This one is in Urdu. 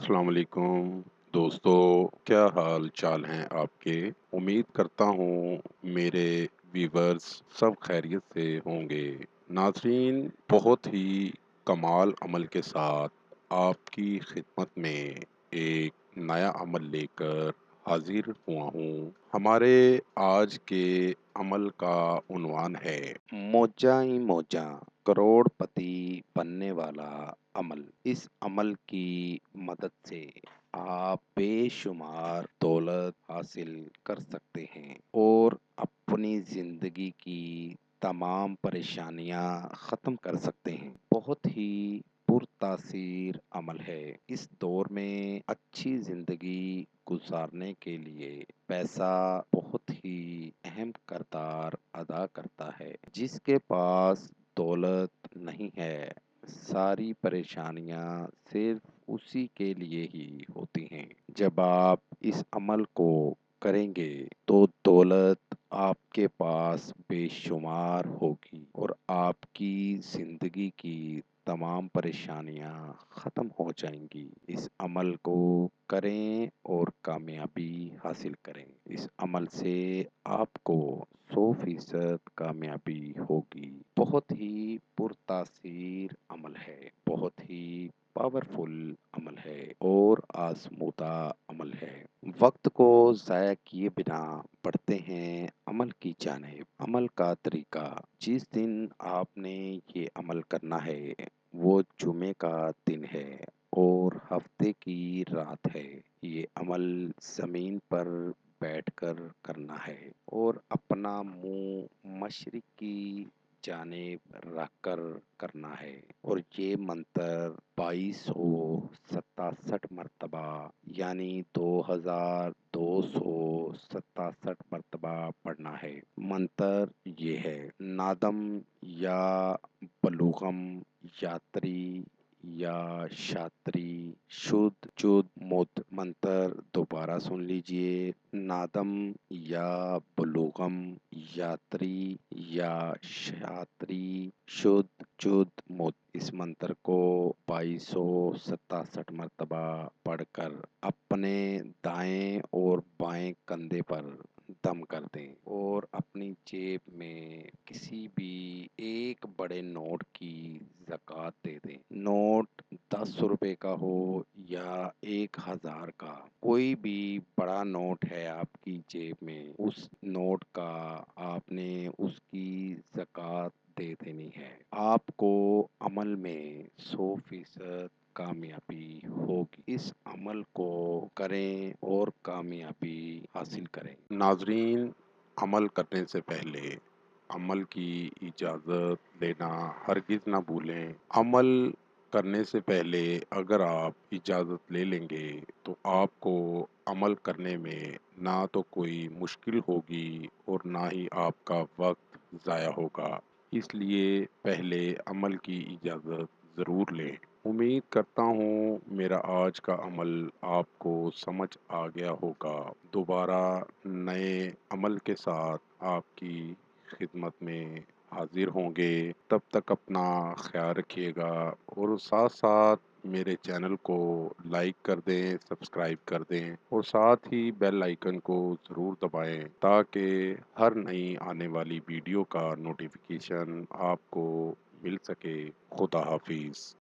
السلام علیکم دوستو، کیا حال چال ہیں آپ کے؟ امید کرتا ہوں میرے ویورز سب خیریت سے ہوں گے۔ ناظرین، بہت ہی کمال عمل کے ساتھ آپ کی خدمت میں ایک نیا عمل لے کر حاضر ہوا ہوں۔ ہمارے آج کے عمل کا عنوان ہے موجہ ہی موجہ کروڑ پتی بننے والا عمل۔ اس عمل کی مدد سے آپ بے شمار دولت حاصل کر سکتے ہیں اور اپنی زندگی کی تمام پریشانیاں ختم کر سکتے ہیں۔ بہت ہی پرتاثیر عمل ہے۔ اس دور میں اچھی زندگی گزارنے کے لیے پیسہ بہت ہی اہم کردار ادا کرتا ہے۔ جس کے پاس دولت نہیں ہے، ساری پریشانیاں صرف اسی کے لیے ہی ہوتی ہیں۔ جب آپ اس عمل کو کریں گے تو دولت آپ کے پاس بے شمار ہوگی اور آپ کی زندگی کی تمام پریشانیاں ختم ہو جائیں گی۔ اس عمل کو کریں اور کامیابی حاصل کریں۔ اس عمل سے آپ کو 100% کامیابی ہوگی۔ بہت ہی پرتاثیر عمل ہے، بہت ہی پاورفل عمل ہے اور آزمودہ عمل ہے۔ وقت کو ضائع کیے بنا بڑھتے ہیں عمل کی جانب۔ عمل کا طریقہ: جس دن آپ نے یہ عمل کرنا ہے وہ جمعے کا دن ہے اور ہفتے کی رات ہے۔ یہ عمل زمین پر بیٹھ کر کرنا ہے اور اپنا منہ مشرق کی جانب رکھ کر کرنا ہے اور یہ منتر 2267 مرتبہ یعنی 2267 مرتبہ پڑھنا ہے۔ منتر یہ ہے: نادم یا بلوغم یاتری یا شاتری شدھ جد مد۔ منتر دوبارہ سن لیجئے: نادم یا بلوغم یاتری یا شاتری شدھ جد مد۔ اس منتر کو 2267 مرتبہ پڑھ کر اپنے دائیں اور بائیں کندھے پر دم کر دیں اور اپنی جیب میں کسی بھی ایک بڑے نوٹ کی زکوٰۃ دے دیں۔ نوٹ 10 روپے کا ہو یا 1000 کا، کوئی بھی بڑا نوٹ ہے آپ کی جیب میں، اس نوٹ کا آپ نے اس کی زکوٰۃ دے دینی ہے۔ آپ کو عمل میں 100% کامیابی ہوگی۔ اس عمل کو کریں اور کامیابی حاصل کریں۔ ناظرین، عمل کرنے سے پہلے عمل کی اجازت لینا ہرگز نہ بھولیں۔ عمل کرنے سے پہلے اگر آپ اجازت لے لیں گے تو آپ کو عمل کرنے میں نہ تو کوئی مشکل ہوگی اور نہ ہی آپ کا وقت ضائع ہوگا۔ اس لیے پہلے عمل کی اجازت ضرور لیں۔ امید کرتا ہوں میرا آج کا عمل آپ کو سمجھ آ گیا ہوگا۔ دوبارہ نئے عمل کے ساتھ آپ کی خدمت میں حاضر ہوں گے۔ تب تک اپنا خیال رکھیے گا اور ساتھ ساتھ میرے چینل کو لائک کر دیں، سبسکرائب کر دیں اور ساتھ ہی بیل آئیکن کو ضرور دبائیں تاکہ ہر نئی آنے والی ویڈیو کا نوٹیفیکیشن آپ کو مل سکے۔ خدا حافظ۔